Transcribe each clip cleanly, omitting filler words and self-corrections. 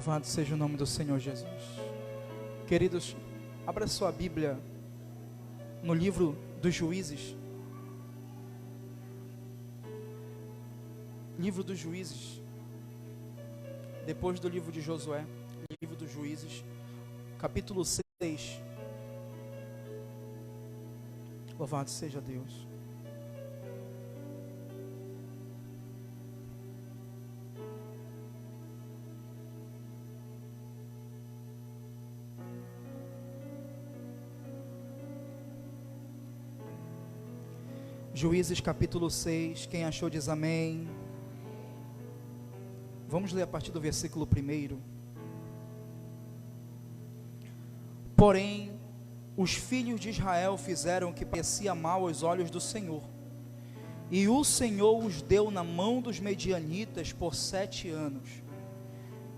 Louvado seja o nome do Senhor Jesus. Queridos, abra sua Bíblia no livro dos Juízes. Livro dos Juízes. Depois do livro de Josué, livro dos Juízes, capítulo 6. Louvado seja Deus. Juízes capítulo 6, quem achou diz amém. Vamos ler a partir do versículo 1. Porém, os filhos de Israel fizeram o que parecia mal aos olhos do Senhor, e o Senhor os deu na mão dos medianitas por 7 anos,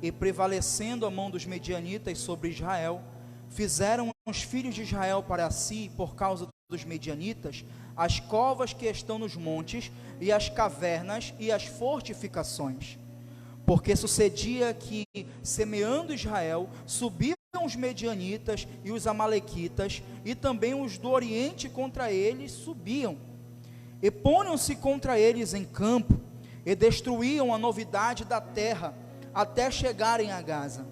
e prevalecendo a mão dos medianitas sobre Israel, fizeram os filhos de Israel para si, por causa dos medianitas, as covas que estão nos montes, e as cavernas e as fortificações. Porque sucedia que, semeando Israel, subiam os medianitas e os amalequitas, e também os do oriente contra eles subiam, e ponham-se contra eles em campo, e destruíam a novidade da terra, até chegarem a Gaza,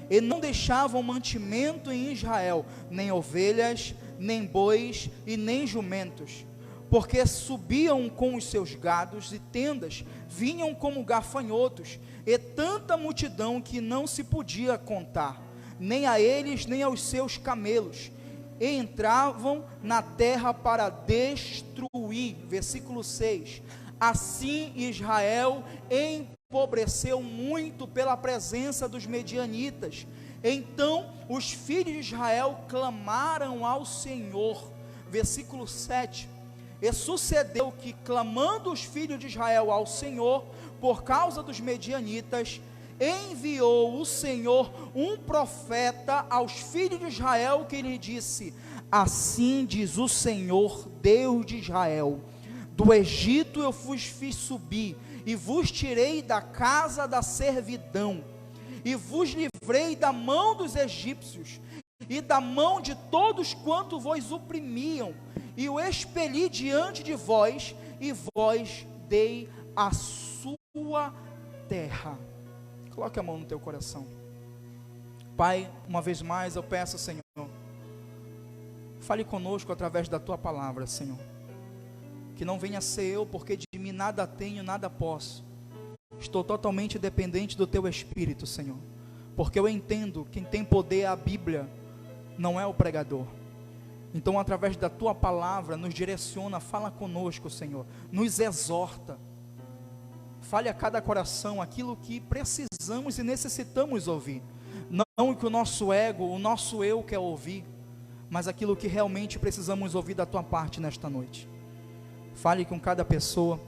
e não deixavam mantimento em Israel, nem ovelhas, nem bois e nem jumentos, porque subiam com os seus gados e tendas, vinham como gafanhotos, e tanta multidão que não se podia contar, nem a eles nem aos seus camelos, e entravam na terra para destruir. Versículo 6, assim Israel empobreceu muito pela presença dos medianitas. Então os filhos de Israel clamaram ao Senhor. Versículo 7, e sucedeu que, clamando os filhos de Israel ao Senhor, por causa dos medianitas, enviou o Senhor um profeta aos filhos de Israel, que lhe disse: assim diz o Senhor, Deus de Israel, do Egito eu vos fiz subir, e vos tirei da casa da servidão, e vos livrei da mão dos egípcios, e da mão de todos quanto vos oprimiam, e o expeli diante de vós, e vós dei a sua terra. Coloque a mão no teu coração. Pai, uma vez mais eu peço, Senhor, fale conosco através da tua palavra, Senhor, que não venha ser eu, porque de mim nada tenho, nada posso. Estou totalmente dependente do teu Espírito, Senhor, porque eu entendo que quem tem poder é a Bíblia, não é o pregador. Então, através da tua palavra, nos direciona, fala conosco, Senhor, nos exorta, fale a cada coração aquilo que precisamos e necessitamos ouvir, não o que o nosso ego, o nosso eu quer ouvir, mas aquilo que realmente precisamos ouvir da tua parte nesta noite. Fale com cada pessoa,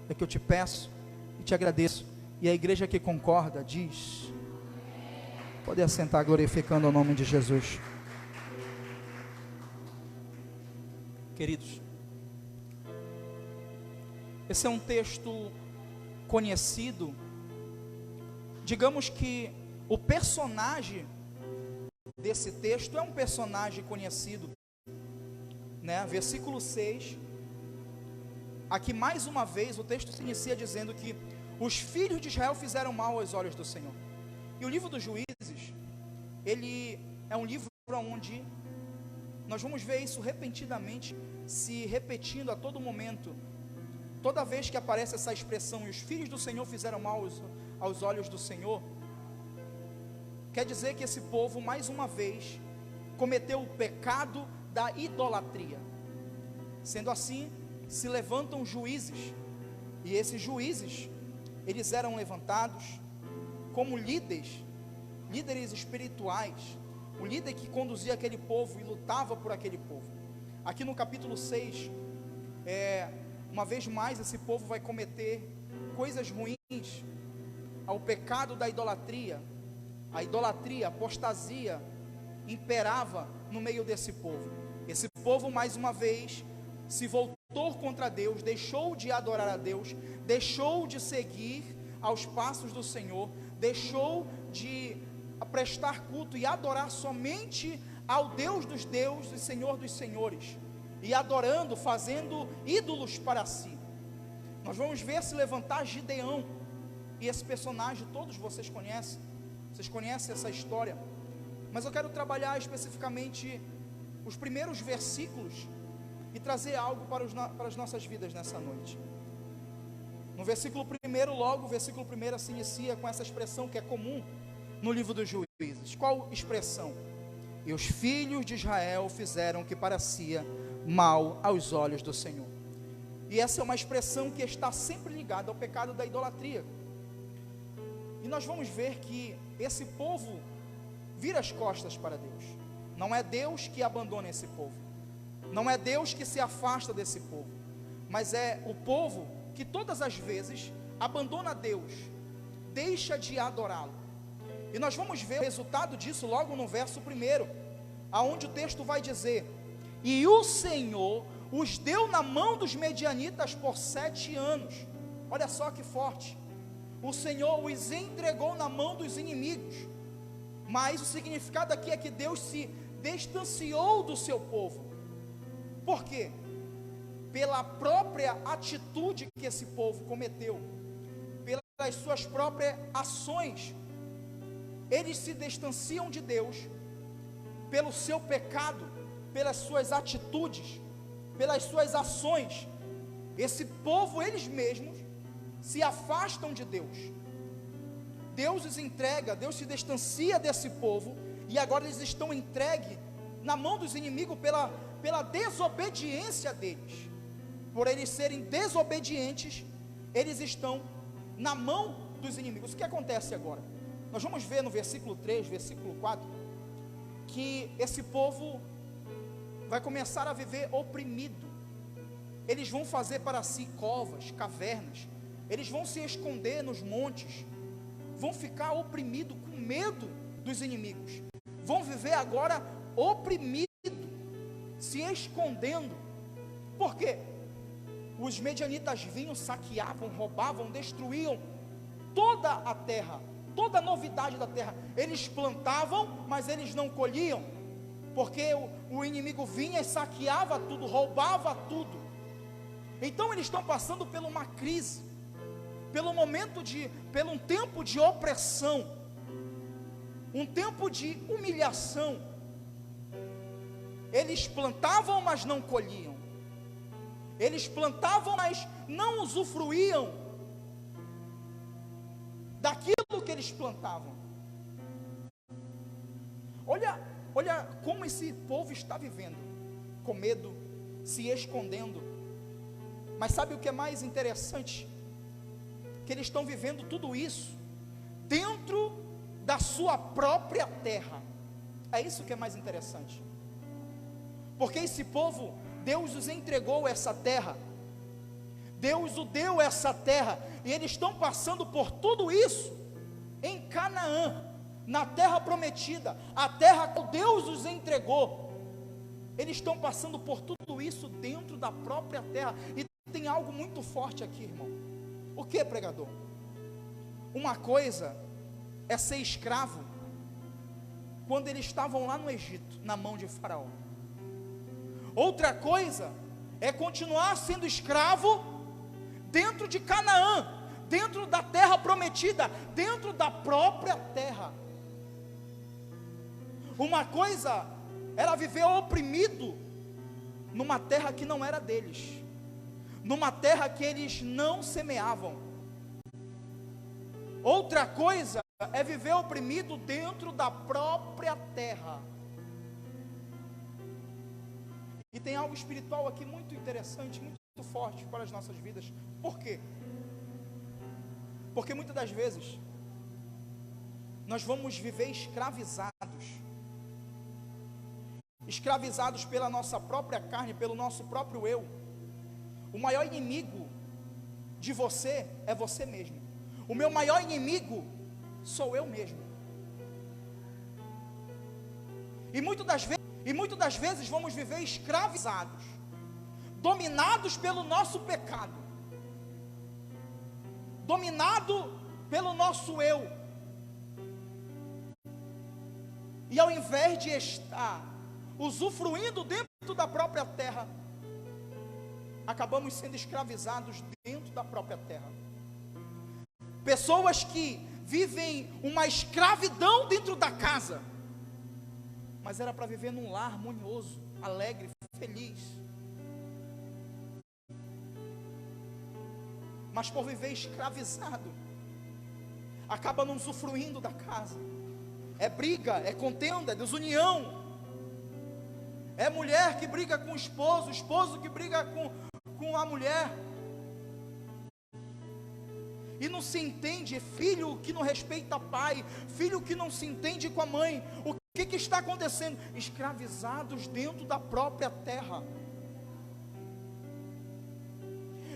é que eu te peço e te agradeço, e a igreja que concorda diz: pode assentar, glorificando o nome de Jesus. Queridos, esse é um texto conhecido. Digamos que o personagem desse texto é um personagem conhecido, né? Versículo 6, aqui mais uma vez o texto se inicia dizendo que os filhos de Israel fizeram mal aos olhos do Senhor. E o livro dos Juízes, ele é um livro onde nós vamos ver isso repentinamente se repetindo a todo momento. Toda vez que aparece essa expressão, e os filhos do Senhor fizeram mal aos olhos do Senhor, quer dizer que esse povo mais uma vez cometeu o pecado da idolatria. Sendo assim, se levantam juízes, e esses juízes, eles eram levantados como líderes espirituais, o líder que conduzia aquele povo e lutava por aquele povo. Aqui no capítulo 6, uma vez mais esse povo vai cometer coisas ruins, ao pecado da idolatria. A idolatria, a apostasia imperava no meio desse povo. Esse povo mais uma vez se voltou contra Deus, deixou de adorar a Deus, deixou de seguir aos passos do Senhor, deixou de prestar culto e adorar somente ao Deus dos deuses e Senhor dos senhores, e adorando, fazendo ídolos para si. Nós vamos ver se levantar Gideão, e esse personagem todos vocês conhecem essa história, mas eu quero trabalhar especificamente os primeiros versículos e trazer algo para as nossas vidas nessa noite. No versículo 1, logo, o versículo 1 se inicia com essa expressão que é comum no livro dos Juízes. Qual expressão? E os filhos de Israel fizeram o que parecia mal aos olhos do Senhor. E essa é uma expressão que está sempre ligada ao pecado da idolatria. E nós vamos ver que esse povo vira as costas para Deus. Não é Deus que abandona esse povo, não é Deus que se afasta desse povo, mas é o povo que todas as vezes abandona Deus, deixa de adorá-lo. E nós vamos ver o resultado disso logo no verso 1, aonde o texto vai dizer: e o Senhor os deu na mão dos medianitas por 7 anos. Olha só que forte. O Senhor os entregou na mão dos inimigos. Mas o significado aqui é que Deus se distanciou do seu povo. Por quê? Pela própria atitude que esse povo cometeu, pelas suas próprias ações. Eles se distanciam de Deus pelo seu pecado, pelas suas atitudes, pelas suas ações. Esse povo, eles mesmos, se afastam de Deus. Deus os entrega, Deus se distancia desse povo, e agora eles estão entregues na mão dos inimigos pela desobediência deles. Por eles serem desobedientes, eles estão na mão dos inimigos. O que acontece agora? Nós vamos ver no versículo 3, versículo 4, que esse povo vai começar a viver oprimido. Eles vão fazer para si covas, cavernas, eles vão se esconder nos montes, vão ficar oprimidos com medo dos inimigos, vão viver agora oprimidos, se escondendo. Por quê? Os medianitas vinham, saqueavam, roubavam, destruíam toda a terra, toda a novidade da terra. Eles plantavam, mas eles não colhiam, porque o inimigo vinha e saqueava tudo, roubava tudo. Então eles estão passando por uma crise, pelo um tempo de opressão, um tempo de humilhação. Eles plantavam, mas não colhiam. Eles plantavam, mas não usufruíam daquilo que eles plantavam. Olha como esse povo está vivendo, com medo, se escondendo. Mas sabe o que é mais interessante? Que eles estão vivendo tudo isso dentro da sua própria terra. É isso que é mais interessante. Porque esse povo, Deus os entregou essa terra, Deus o deu essa terra, e eles estão passando por tudo isso em Canaã, na terra prometida, a terra que Deus os entregou. Eles estão passando por tudo isso dentro da própria terra. E tem algo muito forte aqui, irmão. O que, pregador? Uma coisa é ser escravo quando eles estavam lá no Egito, na mão de Faraó. Outra coisa é continuar sendo escravo dentro de Canaã, dentro da terra prometida, dentro da própria terra. Uma coisa era viver oprimido numa terra que não era deles, numa terra que eles não semeavam. Outra coisa é viver oprimido dentro da própria terra. E tem algo espiritual aqui muito interessante, muito forte para as nossas vidas. Por quê? Porque muitas das vezes nós vamos viver escravizados pela nossa própria carne, pelo nosso próprio eu. O maior inimigo de você é você mesmo. O meu maior inimigo sou eu mesmo. E muitas das vezes vamos viver escravizados, dominados pelo nosso pecado, dominado pelo nosso eu, E ao invés de estar usufruindo dentro da própria terra, acabamos sendo escravizados dentro da própria terra. Pessoas que vivem uma escravidão dentro da casa, mas era para viver num lar harmonioso, alegre, feliz. Mas por viver escravizado, acaba não usufruindo da casa. É briga, é contenda, é desunião. É mulher que briga com o esposo que briga com a mulher. E não se entende, filho que não respeita pai, filho que não se entende com a mãe. O que está acontecendo? Escravizados dentro da própria terra.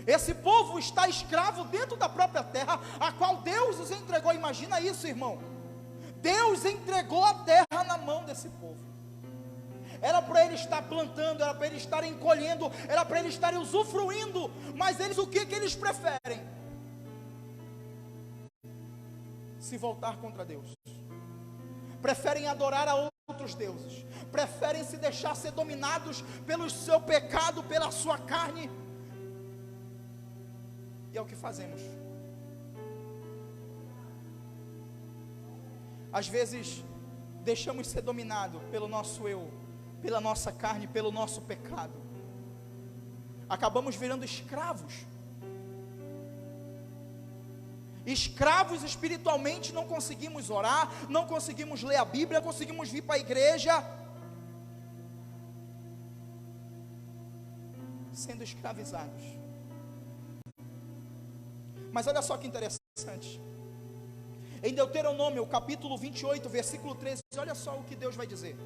Esse povo está escravo dentro da própria terra, a qual Deus os entregou. Imagina isso, irmão. Deus entregou a terra na mão desse povo. Era para ele estar plantando, era para ele estar colhendo, era para ele estar usufruindo. Mas eles, o que eles preferem? Se voltar contra Deus. Preferem adorar a outros deuses. Preferem se deixar ser dominados pelo seu pecado, pela sua carne. E é o que fazemos. Às vezes deixamos ser dominado pelo nosso eu, pela nossa carne, pelo nosso pecado. Acabamos virando escravos. Escravos espiritualmente. Não conseguimos orar, não conseguimos ler a Bíblia, não conseguimos vir para a igreja, sendo escravizados. Mas olha só que interessante. Em Deuteronômio, capítulo 28, versículo 13, olha só o que Deus vai dizer: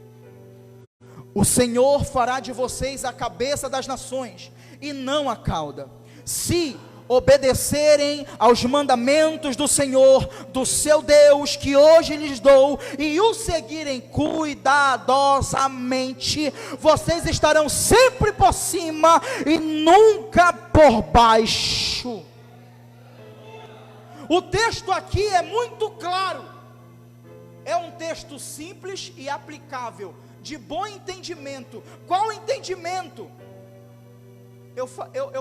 o Senhor fará de vocês a cabeça das nações, e não a cauda, se obedecerem aos mandamentos do Senhor, do seu Deus, que hoje lhes dou, e o seguirem cuidadosamente. Vocês estarão sempre por cima e nunca por baixo. O texto aqui é muito claro. É um texto simples e aplicável, de bom entendimento. Qual entendimento? Eu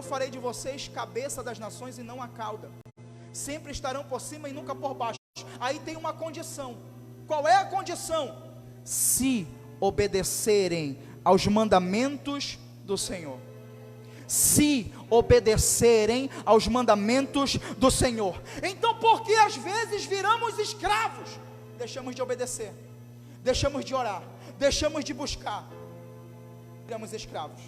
farei de vocês cabeça das nações e não a cauda. Sempre estarão por cima e nunca por baixo. Aí tem uma condição. Qual é a condição? Se obedecerem aos mandamentos do Senhor. Se obedecerem aos mandamentos do Senhor. Então, porque às vezes viramos escravos, deixamos de obedecer, deixamos de orar, deixamos de buscar, viramos escravos.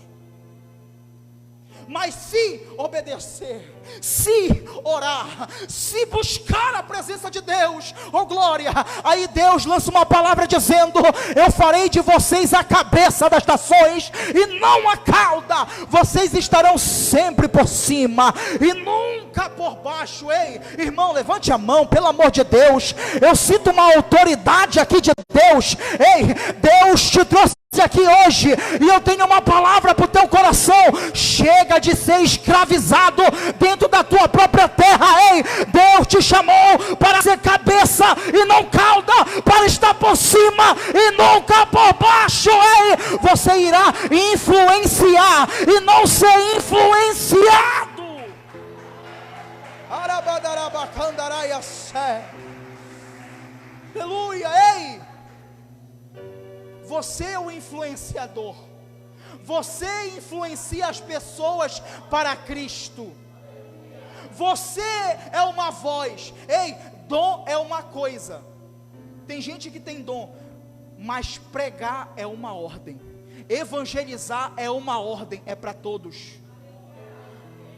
Mas se obedecer, se orar, se buscar a presença de Deus, oh glória, aí Deus lança uma palavra dizendo: eu farei de vocês a cabeça das nações e não a cauda. Vocês estarão sempre por cima e nunca por baixo. Ei, irmão, levante a mão, pelo amor de Deus. Eu sinto uma autoridade aqui de Deus. Ei, Deus te trouxe aqui hoje, e eu tenho uma palavra para o teu coração. Chega de ser escravizado dentro da tua própria terra. Ei, Deus te chamou para ser cabeça e não cauda, para estar por cima e nunca por baixo. Ei, você irá influenciar e não ser influenciado. Aleluia. Ei, você é o influenciador. Você influencia as pessoas para Cristo. Você é uma voz. Ei, dom é uma coisa. Tem gente que tem dom, mas pregar é uma ordem. Evangelizar é uma ordem, é para todos.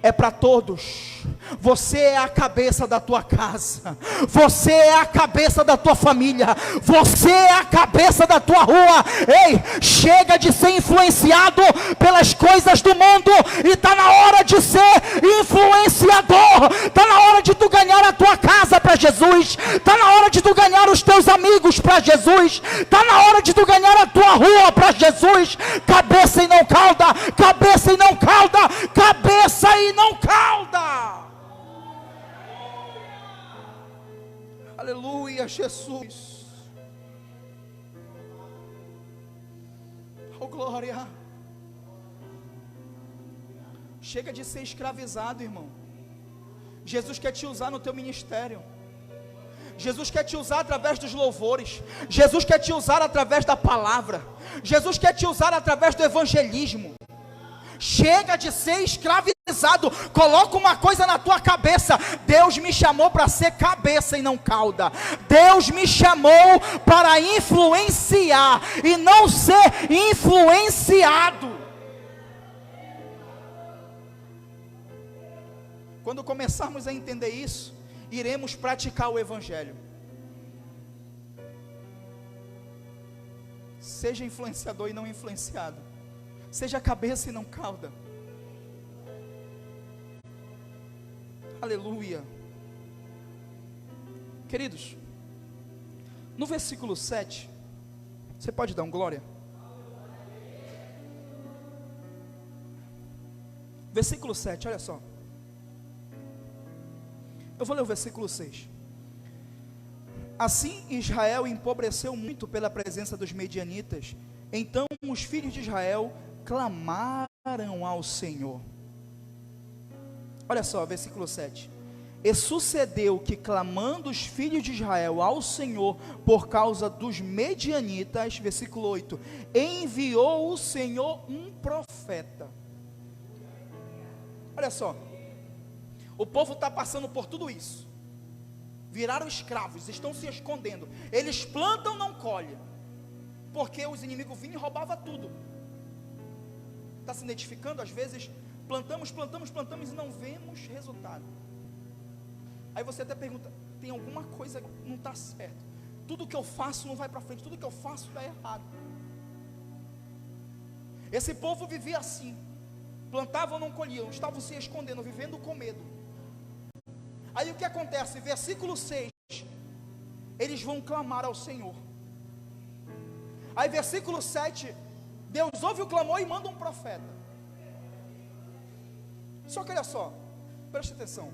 É para todos. Você é a cabeça da tua casa. Você é a cabeça da tua família. Você é a cabeça da tua rua. Ei, chega de ser influenciado pelas coisas do mundo e está na hora de ser influenciador. Está na hora de tu ganhar a tua casa para Jesus. Está na hora de tu ganhar os teus amigos para Jesus. Está na hora de tu ganhar a tua rua para Jesus. Cabeça e não cauda. Cabeça e não cauda. Cabeça e não cauda. Aleluia, Jesus. Oh, glória. Chega de ser escravizado, irmão. Jesus quer te usar no teu ministério. Jesus quer te usar através dos louvores. Jesus quer te usar através da palavra. Jesus quer te usar através do evangelismo. Chega de ser escravizado. Coloca uma coisa na tua cabeça: Deus me chamou para ser cabeça e não cauda. Deus me chamou para influenciar e não ser influenciado. Quando começarmos a entender isso, iremos praticar o evangelho. Seja influenciador e não influenciado. Seja cabeça e não cauda. Aleluia. Queridos, no versículo 7, você pode dar um glória? Versículo 7, olha só. Eu vou ler o versículo 6. Assim Israel empobreceu muito pela presença dos medianitas. Então os filhos de Israel clamaram ao Senhor. Olha só, versículo 7. E sucedeu que, clamando os filhos de Israel ao Senhor por causa dos medianitas, versículo 8, enviou o Senhor um profeta. Olha só, o povo está passando por tudo isso, viraram escravos, estão se escondendo, eles plantam, não colhem, porque os inimigos vinham e roubavam tudo. Está se identificando? Às vezes plantamos e não vemos resultado. Aí você até pergunta: tem alguma coisa que não está certo? Tudo que eu faço não vai para frente, tudo que eu faço dá errado. Esse povo vivia assim, plantavam, não colhiam, estavam se escondendo, vivendo com medo. Aí o que acontece? Versículo 6, eles vão clamar ao Senhor. Aí versículo 7, Deus ouve o clamor e manda um profeta. Só que olha só, preste atenção,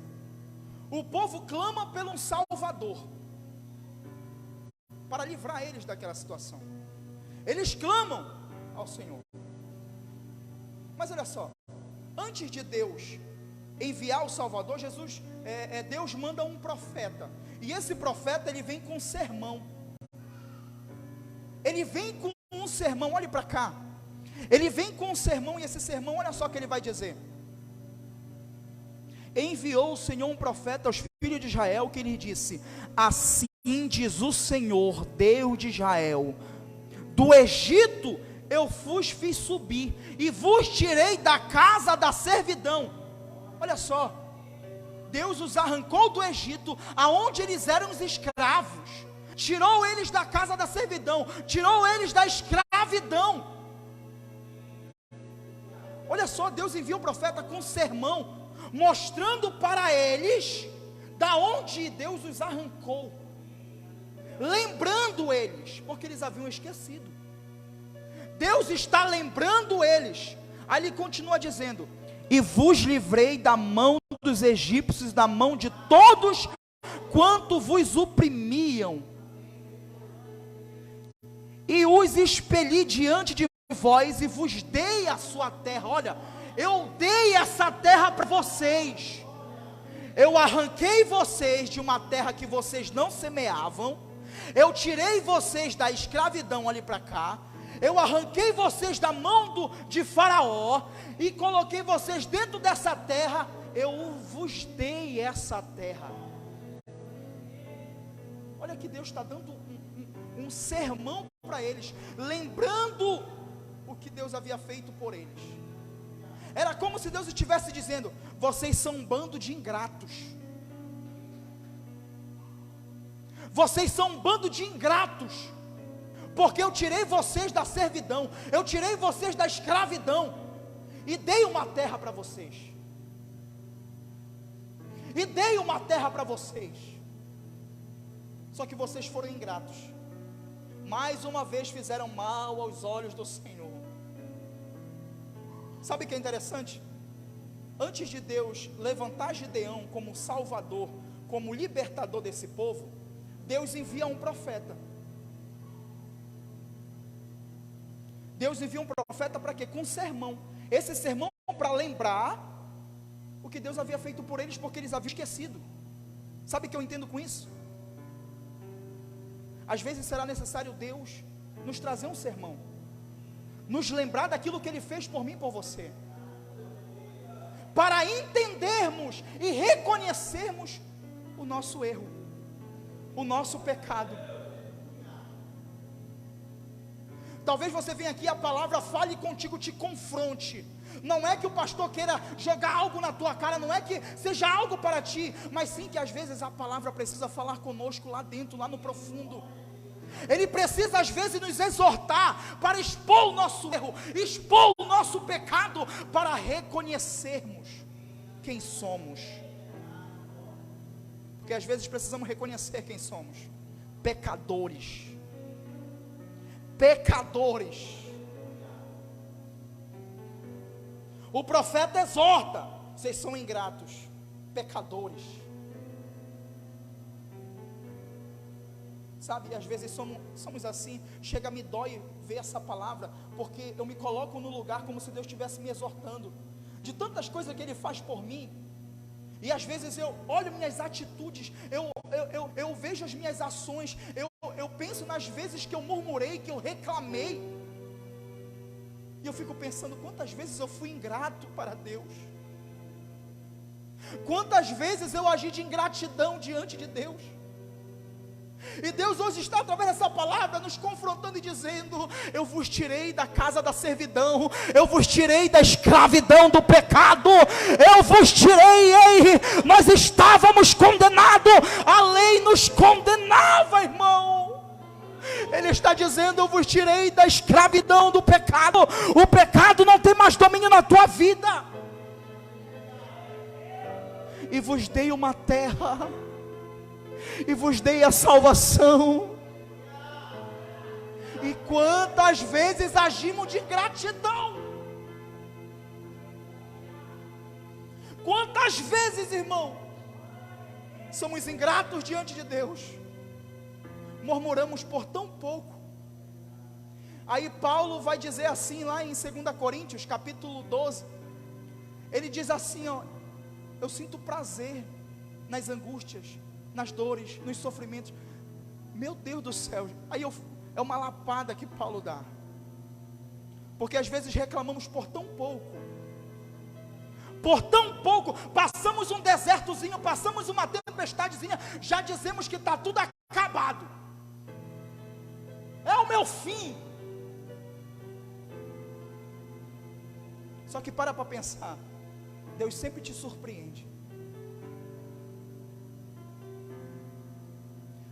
o povo clama pelo um Salvador, para livrar eles daquela situação. Eles clamam ao Senhor. Mas olha só, antes de Deus enviar o Salvador, Deus manda um profeta. E esse profeta, ele vem com um sermão. Ele vem com um sermão, olhe para cá. Ele vem com um sermão, e esse sermão, olha só o que ele vai dizer. Enviou o Senhor um profeta aos filhos de Israel, que lhe disse: assim diz o Senhor, Deus de Israel, do Egito eu vos fiz subir, e vos tirei da casa da servidão. Olha só, Deus os arrancou do Egito, aonde eles eram os escravos, tirou eles da casa da servidão, tirou eles da escravidão. Olha só, Deus envia um profeta com um sermão, mostrando para eles da onde Deus os arrancou, lembrando eles, porque eles haviam esquecido. Deus está lembrando eles. Aí ele continua dizendo: e vos livrei da mão dos egípcios, da mão de todos quanto vos oprimiam, e os expeli diante de vós, e vos dei a sua terra. Olha, eu dei essa terra para vocês. Eu arranquei vocês de uma terra que vocês não semeavam. Eu tirei vocês da escravidão ali para cá. Eu arranquei vocês da mão de Faraó e coloquei vocês dentro dessa terra. Eu vos dei essa terra. Olha que Deus está dando um sermão para eles, lembrando o que Deus havia feito por eles. Era como se Deus estivesse dizendo: vocês são um bando de ingratos. Vocês são um bando de ingratos, porque eu tirei vocês da servidão, eu tirei vocês da escravidão, e dei uma terra para vocês. E dei uma terra para vocês. Só que vocês foram ingratos. Mais uma vez fizeram mal aos olhos do Senhor. Sabe o que é interessante? Antes de Deus levantar Gideão como salvador, como libertador desse povo, Deus envia um profeta. Deus envia um profeta para quê? Com um sermão. Esse sermão para lembrar o que Deus havia feito por eles, porque eles haviam esquecido. Sabe o que eu entendo com isso? Às vezes será necessário Deus nos trazer um sermão, nos lembrar daquilo que Ele fez por mim e por você, para entendermos e reconhecermos o nosso erro, o nosso pecado. Talvez você venha aqui, a palavra fale contigo, te confronte. Não é que o pastor queira jogar algo na tua cara, não é que seja algo para ti, mas sim que às vezes a palavra precisa falar conosco lá dentro, lá no profundo. Ele precisa às vezes nos exortar para expor o nosso erro, expor o nosso pecado, para reconhecermos quem somos. Porque às vezes precisamos reconhecer quem somos: pecadores. Pecadores. O profeta exorta: vocês são ingratos, pecadores. Sabe, às vezes somos assim. Chega, me dói ver essa palavra, porque eu me coloco no lugar como se Deus estivesse me exortando, de tantas coisas que Ele faz por mim. E às vezes eu olho minhas atitudes, eu vejo as minhas ações, eu penso nas vezes que eu murmurei, que eu reclamei, e eu fico pensando, quantas vezes eu fui ingrato para Deus, quantas vezes eu agi de ingratidão diante de Deus. E Deus hoje está, através dessa palavra, nos confrontando e dizendo: eu vos tirei da casa da servidão, eu vos tirei da escravidão do pecado, eu vos tirei. Ei, nós estávamos condenados, a lei nos condenava, irmão. Ele está dizendo: eu vos tirei da escravidão do pecado, o pecado não tem mais domínio na tua vida, e vos dei uma terra, e vos dei a salvação. E quantas vezes agimos de gratidão? Quantas vezes, irmão, somos ingratos diante de Deus, murmuramos por tão pouco. Aí Paulo vai dizer assim lá em 2 Coríntios capítulo 12, ele diz assim, ó: eu sinto prazer nas angústias, nas dores, nos sofrimentos. Meu Deus do céu. É uma lapada que Paulo dá, porque às vezes reclamamos por tão pouco. Por tão pouco, passamos um desertozinho, passamos uma tempestadezinha, já dizemos que está tudo acabado, é o meu fim. Só que para pensar, Deus sempre te surpreende.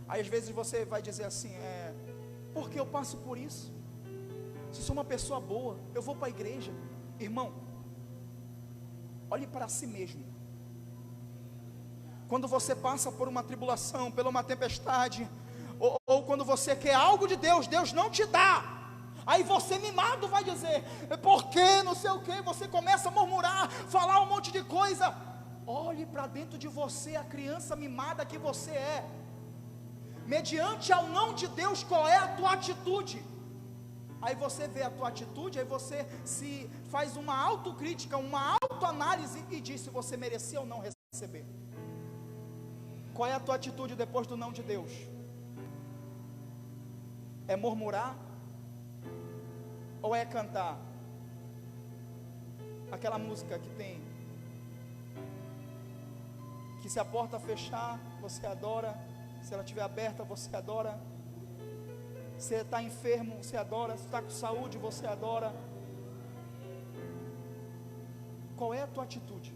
Aí às vezes você vai dizer assim: por que eu passo por isso? Se sou uma pessoa boa, eu vou para a igreja. Irmão, olhe para si mesmo. Quando você passa por uma tribulação, por uma tempestade, ou quando você quer algo de Deus, Deus não te dá. Aí você mimado vai dizer: por que, não sei o que, você começa a murmurar, falar um monte de coisa. Olhe para dentro de você, a criança mimada que você é. Mediante ao não de Deus, qual é a tua atitude? Aí você vê a tua atitude, aí você se faz uma autocrítica, uma autoanálise e diz se você merecia ou não receber. Qual é a tua atitude depois do não de Deus? É murmurar? Ou é cantar aquela música que tem, que se a porta fechar, você adora; se ela estiver aberta, você adora; se está enfermo, você adora; se está com saúde, você adora. Qual é a tua atitude?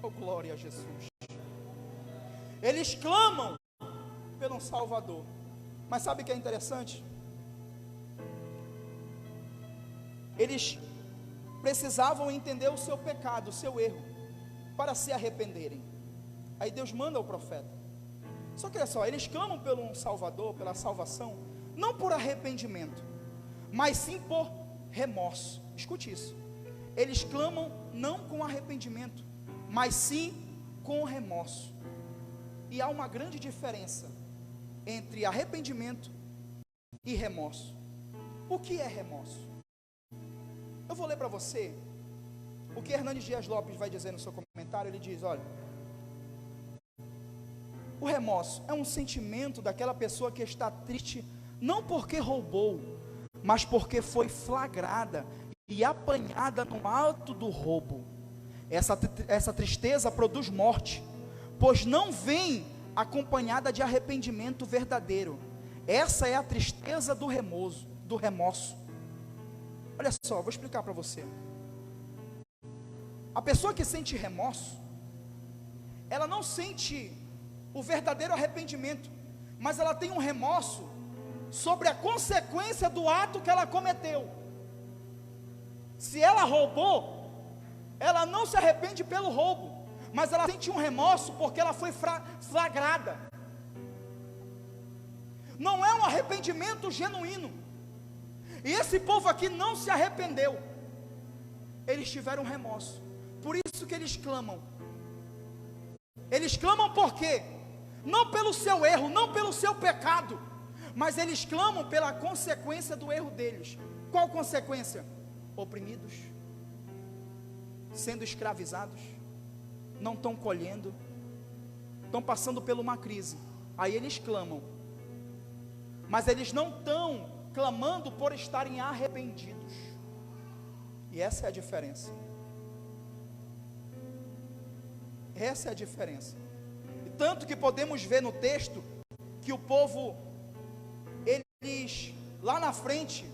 Oh, glória a Jesus. Eles clamam pelo Salvador, mas sabe o que é interessante? Eles precisavam entender o seu pecado, o seu erro, para se arrependerem. Aí Deus manda o profeta. Só que olha só, eles clamam pelo um Salvador, pela salvação, não por arrependimento, mas sim por remorso. Escute isso. Eles clamam não com arrependimento, mas sim com remorso. E há uma grande diferença entre arrependimento e remorso. O que é remorso? Eu vou ler para você o que Hernandes Dias Lopes vai dizer no seu comentário. Ele diz: olha, o remorso é um sentimento daquela pessoa que está triste, não porque roubou, mas porque foi flagrada e apanhada no ato do roubo. Essa tristeza produz morte, pois não vem acompanhada de arrependimento verdadeiro. Essa é a tristeza do remorso. Olha só, vou explicar para você. A pessoa que sente remorso, ela não sente o verdadeiro arrependimento, mas ela tem um remorso sobre a consequência do ato que ela cometeu. Se ela roubou, ela não se arrepende pelo roubo, mas ela sente um remorso porque ela foi flagrada. Não é um arrependimento genuíno. E esse povo aqui não se arrependeu. Eles tiveram remorso. Por isso que eles clamam. Eles clamam por quê? Não pelo seu erro, não pelo seu pecado, mas eles clamam pela consequência do erro deles. Qual consequência? Oprimidos, sendo escravizados, não estão colhendo, estão passando por uma crise. Aí eles clamam, mas eles não estão clamando por estarem arrependidos. E essa é a diferença. Essa é a diferença. E tanto que podemos ver no texto que o povo, eles lá na frente,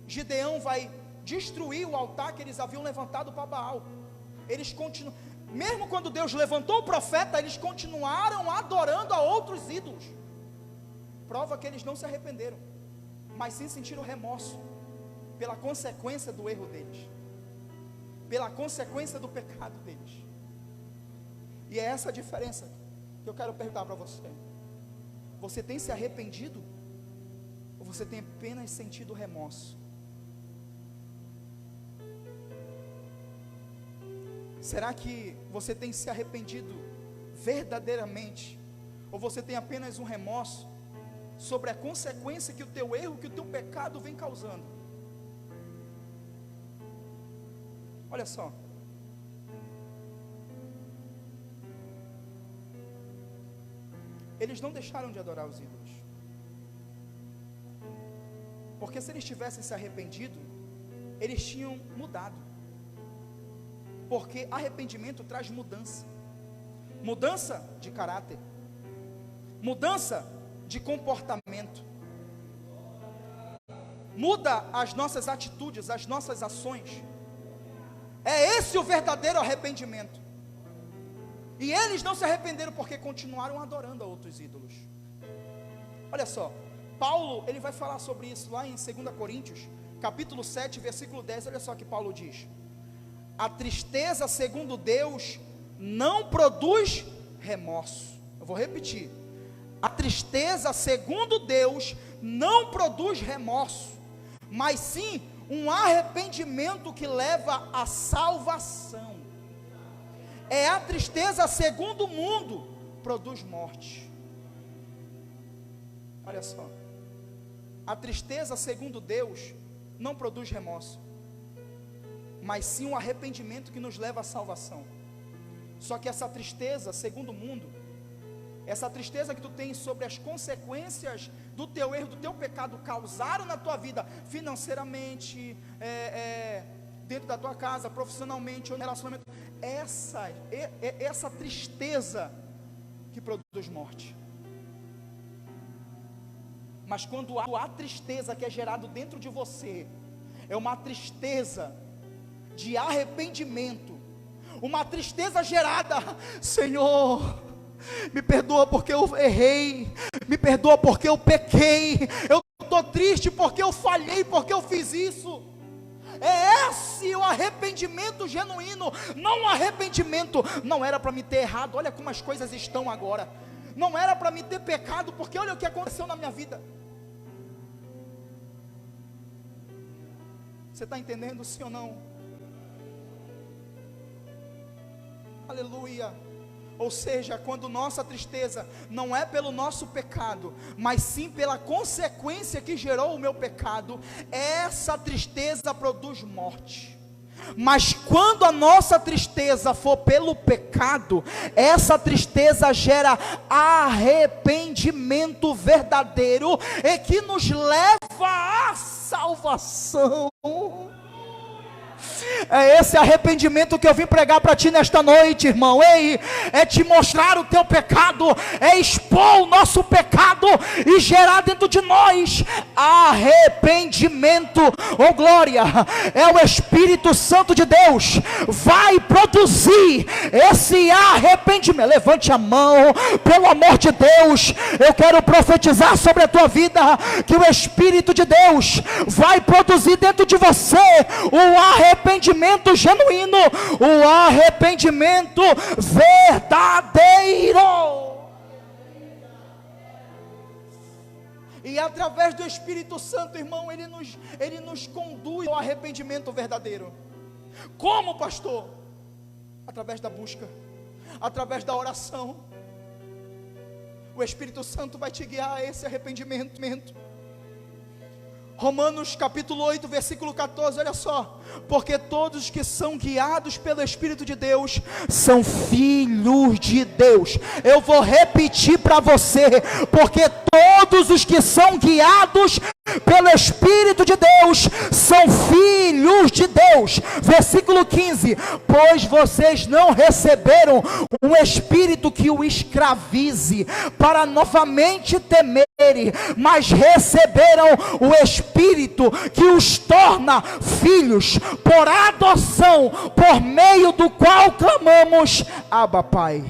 Gideão vai destruir o altar que eles haviam levantado para Baal. Eles continuam, mesmo quando Deus levantou o profeta, eles continuaram adorando a outros ídolos. Prova que eles não se arrependeram, mas sim sentiram remorso pela consequência do erro deles, pela consequência do pecado deles. E é essa a diferença que eu quero perguntar para você. Você tem se arrependido? Ou você tem apenas sentido remorso? Será que você tem se arrependido verdadeiramente? Ou você tem apenas um remorso sobre a consequência que o teu erro, que o teu pecado vem causando? Olha só. Eles não deixaram de adorar os ídolos, porque se eles tivessem se arrependido, eles tinham mudado. Porque arrependimento traz mudança, mudança de caráter, mudança de comportamento, muda as nossas atitudes, as nossas ações. É esse o verdadeiro arrependimento. E eles não se arrependeram porque continuaram adorando a outros ídolos. Olha só, Paulo, ele vai falar sobre isso lá em 2 Coríntios, capítulo 7, versículo 10, olha só o que Paulo diz: a tristeza segundo Deus não produz remorso. Eu vou repetir: a tristeza segundo Deus não produz remorso, mas sim um arrependimento que leva à salvação. É a tristeza segundo o mundo produz morte. Olha só, a tristeza segundo Deus não produz remorso, mas sim um arrependimento que nos leva à salvação. Só que essa tristeza segundo o mundo, essa tristeza que tu tens sobre as consequências do teu erro, do teu pecado causaram na tua vida, financeiramente, dentro da tua casa, profissionalmente ou no relacionamento, essa tristeza que produz morte. Mas quando há tristeza que é gerado dentro de você, é uma tristeza de arrependimento, uma tristeza gerada: Senhor, me perdoa porque eu errei, me perdoa porque eu pequei, eu estou triste porque eu falhei, porque eu fiz isso. É esse o arrependimento genuíno, não um arrependimento, não era para me ter errado, olha como as coisas estão agora, não era para me ter pecado, porque olha o que aconteceu na minha vida. Você está entendendo, sim ou não? Aleluia. Ou seja, quando nossa tristeza não é pelo nosso pecado, mas sim pela consequência que gerou o meu pecado, essa tristeza produz morte. Mas quando a nossa tristeza for pelo pecado, essa tristeza gera arrependimento verdadeiro e que nos leva à salvação. É esse arrependimento que eu vim pregar para ti nesta noite, irmão. Ei, é te mostrar o teu pecado, é expor o nosso pecado e gerar dentro de nós arrependimento. Oh glória, é o Espírito Santo de Deus, vai produzir esse arrependimento. Levante a mão, pelo amor de Deus, eu quero profetizar sobre a tua vida, que o Espírito de Deus vai produzir dentro de você o arrependimento genuíno, o arrependimento verdadeiro. E através do Espírito Santo, irmão, ele nos conduz ao arrependimento verdadeiro. Como, pastor? Através da busca, através da oração. O Espírito Santo vai te guiar a esse arrependimento. Romanos capítulo 8, versículo 14, olha só: porque todos que são guiados pelo Espírito de Deus são filhos de Deus. Eu vou repetir para você: porque todos os que são guiados pelo Espírito de Deus são filhos de Deus. Versículo 15: pois vocês não receberam um espírito que o escravize para novamente temerem, mas receberam o Espírito que os torna filhos por adoção, por meio do qual clamamos: Abba, Pai.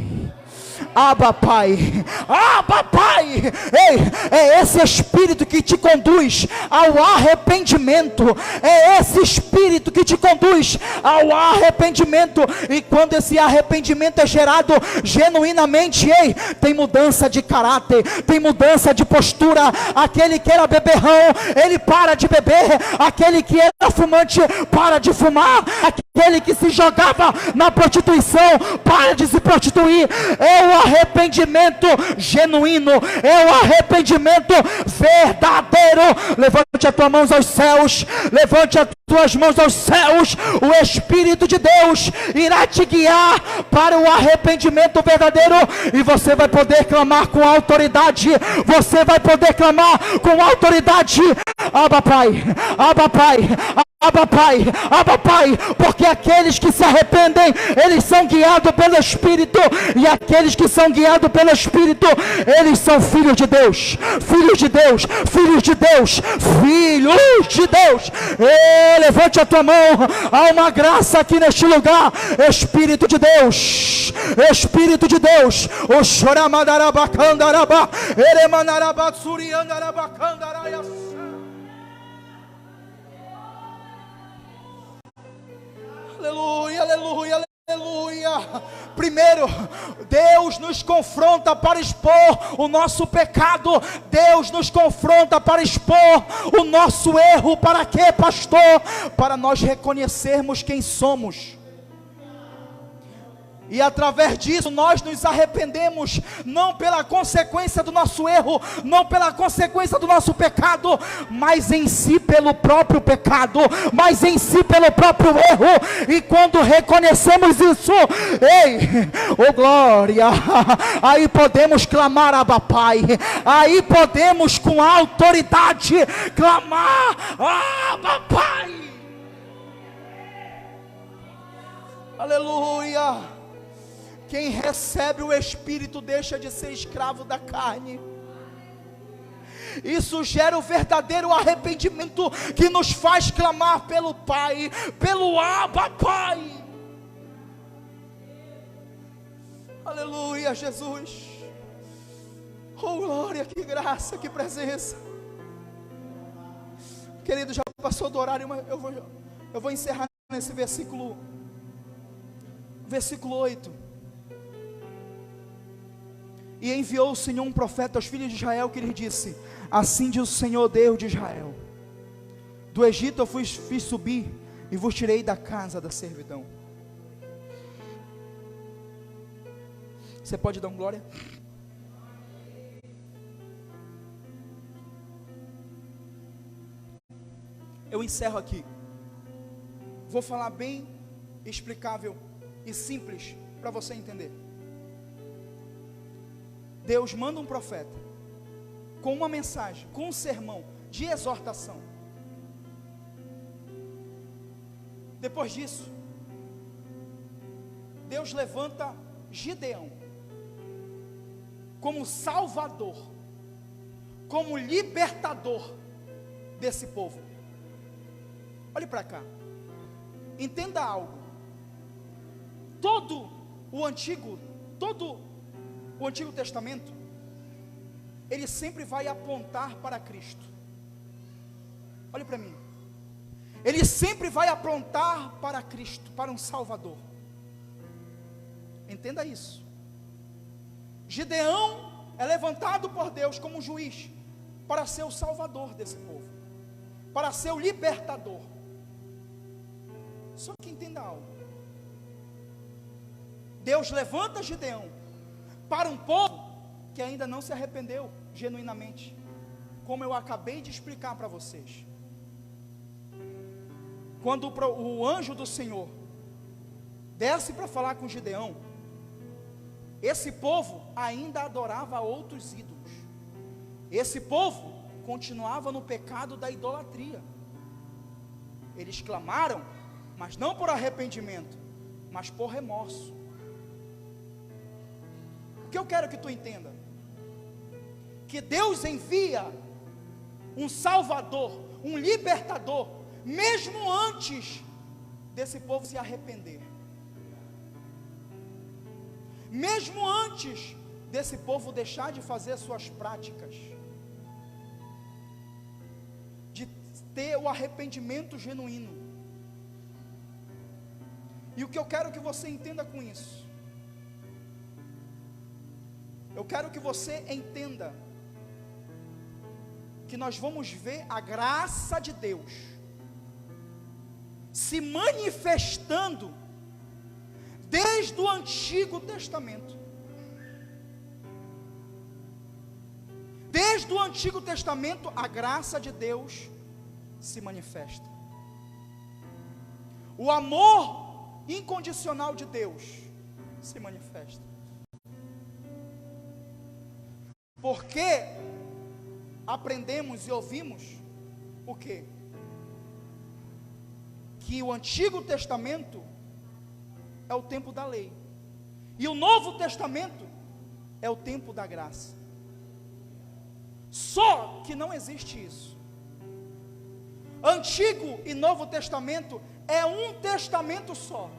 Abba, Pai. Abba, Pai. Ei, é esse Espírito que te conduz ao arrependimento. É esse Espírito que te conduz ao arrependimento. E quando esse arrependimento é gerado genuinamente, ei, tem mudança de caráter, tem mudança de postura. Aquele que era beberrão, ele para de beber. Aquele que era fumante, para de fumar. Aquele que se jogava na prostituição, para de se prostituir. É o arrependimento genuíno, é o arrependimento verdadeiro. Levante as tuas mãos aos céus, levante as tuas mãos aos céus. O Espírito de Deus irá te guiar para o arrependimento verdadeiro, e você vai poder clamar com autoridade. Você vai poder clamar com autoridade: Abba, Pai. Abba, Pai. Abba, Pai. Abba, Pai. Porque aqueles que se arrependem, eles são guiados pelo Espírito, e aqueles que são guiados pelo Espírito, eles são filhos de Deus. Filhos de Deus. Filhos de Deus. Filhos de Deus. Levante a tua mão. Há uma graça aqui neste lugar. Espírito de Deus. Espírito de Deus. O choramadarabacandaraba, eremanarabatsuriandarabacandaraias. Aleluia, aleluia, aleluia. Primeiro, Deus nos confronta para expor o nosso pecado. Deus nos confronta para expor o nosso erro. Para quê, pastor? Para nós reconhecermos quem somos. E através disso nós nos arrependemos, não pela consequência do nosso erro, não pela consequência do nosso pecado, mas em si pelo próprio pecado, mas em si pelo próprio erro. E quando reconhecemos isso, ei, oh glória, aí podemos clamar: Abba, Pai. Aí podemos com autoridade clamar: Abba, Pai. Aleluia. Quem recebe o Espírito deixa de ser escravo da carne. Isso gera o verdadeiro arrependimento que nos faz clamar pelo Pai, pelo Abba, Pai. Aleluia, Jesus. Oh glória, que graça, que presença. Querido, já passou do horário, mas eu vou encerrar nesse versículo 8. E enviou o Senhor um profeta aos filhos de Israel, que lhes disse: assim diz o Senhor Deus de Israel: do Egito eu fiz subir e vos tirei da casa da servidão. Você pode dar um glória? Eu encerro aqui. Vou falar bem explicável e simples para você entender. Deus manda um profeta com uma mensagem, com um sermão de exortação. Depois disso, Deus levanta Gideão como salvador, como libertador desse povo. Olhe para cá, entenda algo. Todo o Antigo Testamento, ele sempre vai apontar para Cristo. Olhe para mim. Ele sempre vai apontar para Cristo, para um Salvador. Entenda isso. Gideão é levantado por Deus como juiz para ser o salvador desse povo, para ser o libertador. Só que entenda algo. Deus levanta Gideão para um povo que ainda não se arrependeu genuinamente, como eu acabei de explicar para vocês. Quando o anjo do Senhor desce para falar com Gideão, esse povo ainda adorava outros ídolos. Esse povo continuava no pecado da idolatria. Eles clamaram, mas não por arrependimento, mas por remorso. O que eu quero que tu entenda? Que Deus envia um Salvador, um libertador, mesmo antes desse povo se arrepender. Mesmo antes desse povo deixar de fazer suas práticas, de ter o arrependimento genuíno. E o que eu quero que você entenda com isso? Eu quero que você entenda que nós vamos ver a graça de Deus se manifestando desde o Antigo Testamento. Desde o Antigo Testamento, a graça de Deus se manifesta. O amor incondicional de Deus se manifesta. Porque aprendemos e ouvimos o quê? Que o Antigo Testamento é o tempo da lei, e o Novo Testamento é o tempo da graça. Só que não existe isso. Antigo e Novo Testamento é um testamento só.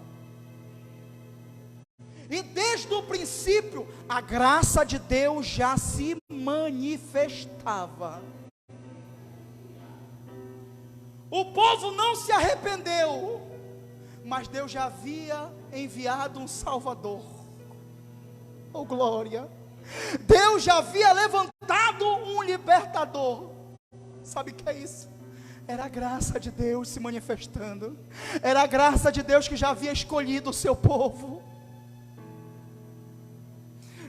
E desde o princípio, a graça de Deus já se manifestava. O povo não se arrependeu, mas Deus já havia enviado um Salvador. Oh glória! Deus já havia levantado um libertador. Sabe o que é isso? Era a graça de Deus se manifestando. Era a graça de Deus que já havia escolhido o seu povo.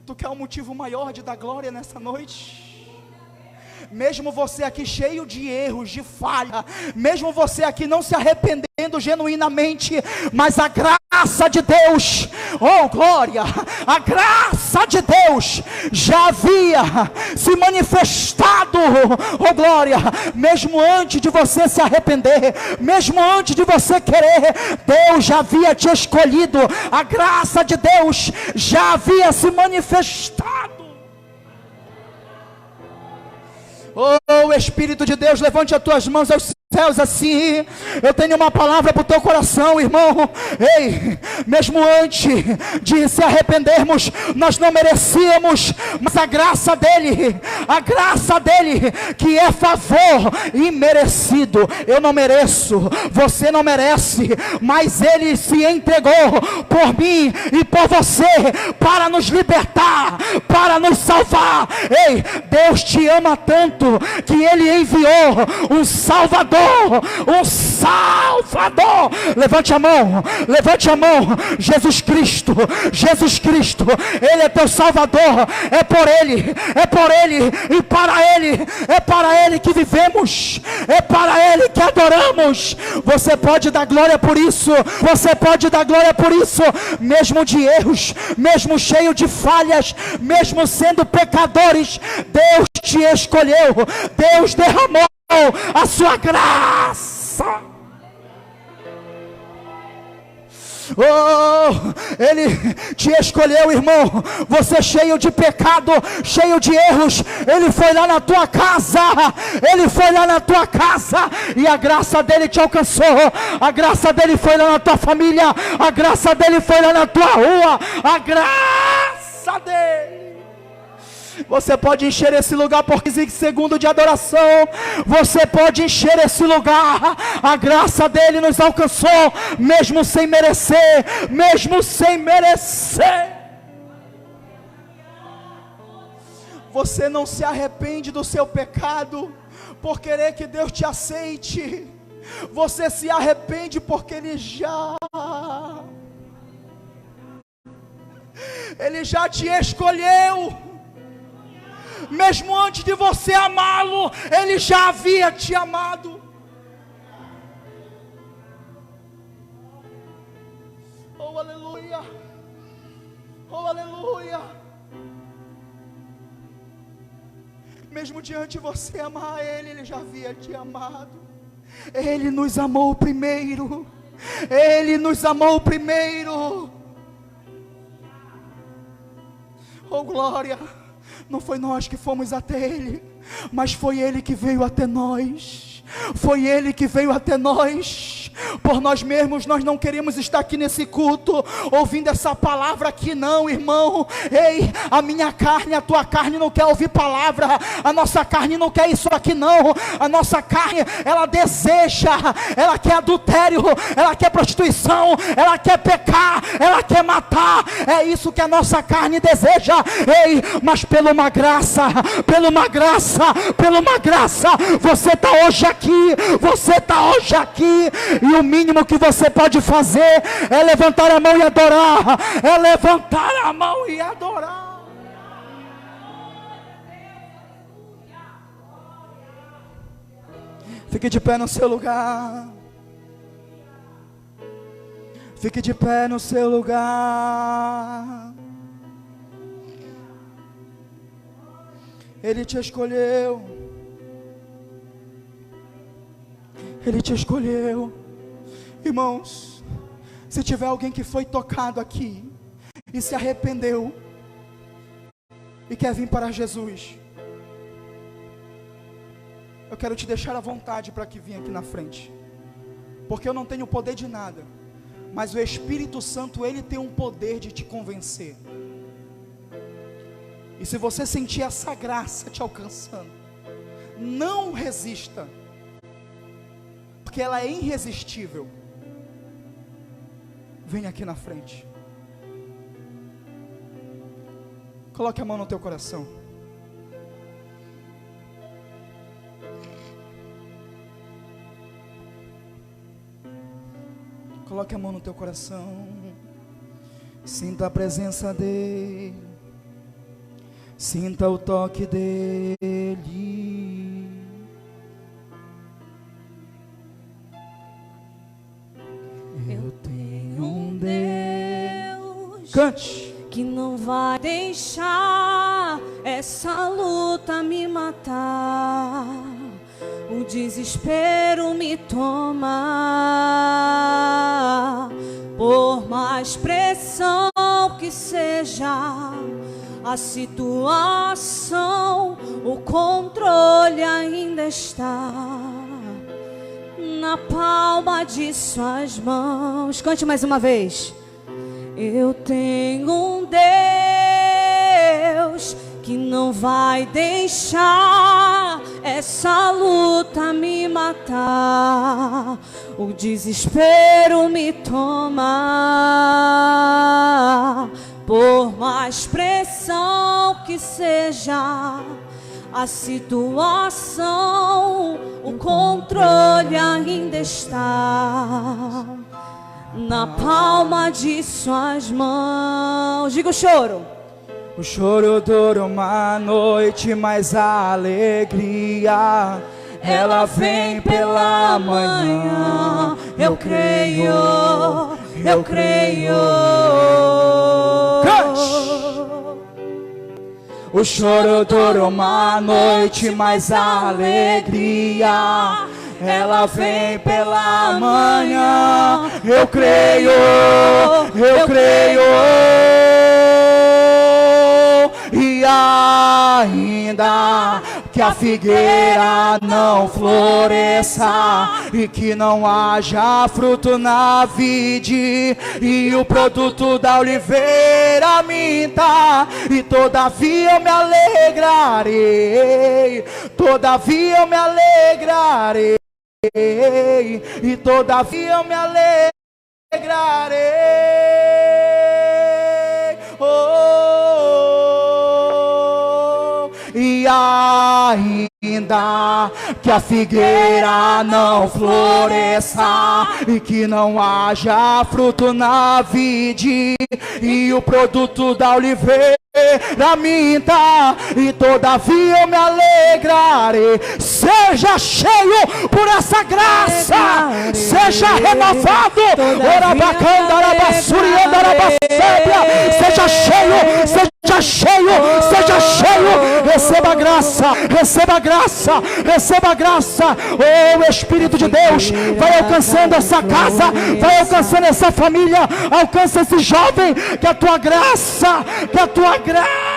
Tu quer um motivo maior de dar glória nessa noite? Mesmo você aqui cheio de erros, de falha, mesmo você aqui não se arrependendo genuinamente, mas a graça de Deus, oh glória, a graça de Deus já havia se manifestado, oh glória, mesmo antes de você se arrepender, mesmo antes de você querer, Deus já havia te escolhido, a graça de Deus já havia se manifestado. Oh Espírito de Deus, levante as tuas mãos aos céus assim. Eu tenho uma palavra para o teu coração, irmão. Ei, mesmo antes de se arrependermos, nós não merecíamos, mas a graça dele, que é favor imerecido. Eu não mereço, você não merece, mas ele se entregou por mim e por você, para nos libertar, para nos salvar. Ei, Deus te ama tanto que ele enviou um Salvador, um Salvador. Levante a mão, levante a mão. Jesus Cristo, Jesus Cristo, Ele é teu Salvador. É por Ele, é por Ele e para Ele, é para Ele que vivemos, é para Ele que adoramos. Você pode dar glória por isso, você pode dar glória por isso, mesmo de erros, mesmo cheio de falhas, mesmo sendo pecadores. Deus te escolheu, Deus derramou a sua graça. Oh, Ele te escolheu, irmão. Você cheio de pecado, cheio de erros, Ele foi lá na tua casa, Ele foi lá na tua casa, e a graça dele te alcançou. A graça dele foi lá na tua família, a graça dele foi lá na tua rua, a graça dele. Você pode encher esse lugar por 15 segundos de adoração. Você pode encher esse lugar. A graça dele nos alcançou, mesmo sem merecer, mesmo sem merecer. Você não se arrepende do seu pecado por querer que Deus te aceite. Você se arrepende porque Ele já te escolheu. Mesmo antes de você amá-lo, Ele já havia te amado. Oh, aleluia. Oh, aleluia. Mesmo diante de você amar Ele, Ele já havia te amado. Ele nos amou primeiro. Ele nos amou primeiro. Oh, glória. Não foi nós que fomos até Ele, mas foi Ele que veio até nós. Foi Ele que veio até nós. Por nós mesmos nós não queremos estar aqui nesse culto, ouvindo essa palavra aqui não, irmão. Ei, a minha carne, a tua carne não quer ouvir palavra. A nossa carne não quer isso aqui não. A nossa carne, ela deseja, ela quer adultério, ela quer prostituição, ela quer pecar, ela quer matar. É isso que a nossa carne deseja. Ei, mas pela uma graça, você está hoje aqui, você está hoje aqui. E o mínimo que você pode fazer é levantar a mão e adorar. É levantar a mão e adorar. Fique de pé no seu lugar. Fique de pé no seu lugar. Ele te escolheu. Ele te escolheu. Irmãos, se tiver alguém que foi tocado aqui e se arrependeu e quer vir para Jesus, eu quero te deixar à vontade para que venha aqui na frente, porque eu não tenho poder de nada, mas o Espírito Santo, Ele tem um poder de te convencer. E se você sentir essa graça te alcançando, não resista, porque ela é irresistível. Vem aqui na frente. Coloque a mão no teu coração. Coloque a mão no teu coração. Sinta a presença dEle. Sinta o toque dEle. Eu tenho um Deus Cante. Que não vai deixar essa luta me matar, o desespero me toma. Por mais pressão que seja a situação, o controle ainda está na palma de suas mãos. Cante mais uma vez. Eu tenho um Deus que não vai deixar essa luta me matar, o desespero me toma. Por mais pressão que seja a situação, o controle ainda está na palma de suas mãos. Diga o choro. O choro dura uma noite, mas a alegria ela vem pela manhã. Eu creio, eu creio. O choro dura uma noite, mas a alegria ela vem pela manhã. Eu creio, eu creio. E ainda que a figueira não floresça e que não haja fruto na vide e o produto da oliveira minta, e todavia eu me alegrarei, todavia eu me alegrarei, e todavia eu me alegrarei. E ainda que a figueira não floresça e que não haja fruto na vide e o produto da oliveira minta, e todavia eu me alegrarei. Seja cheio por essa graça, seja renovado. Seja cheio, seja cheio, seja cheio. Receba graça, receba graça, receba graça. Oh, o Espírito de Deus vai alcançando essa casa, vai alcançando essa família, alcança esse jovem. Que a tua graça, que a tua graça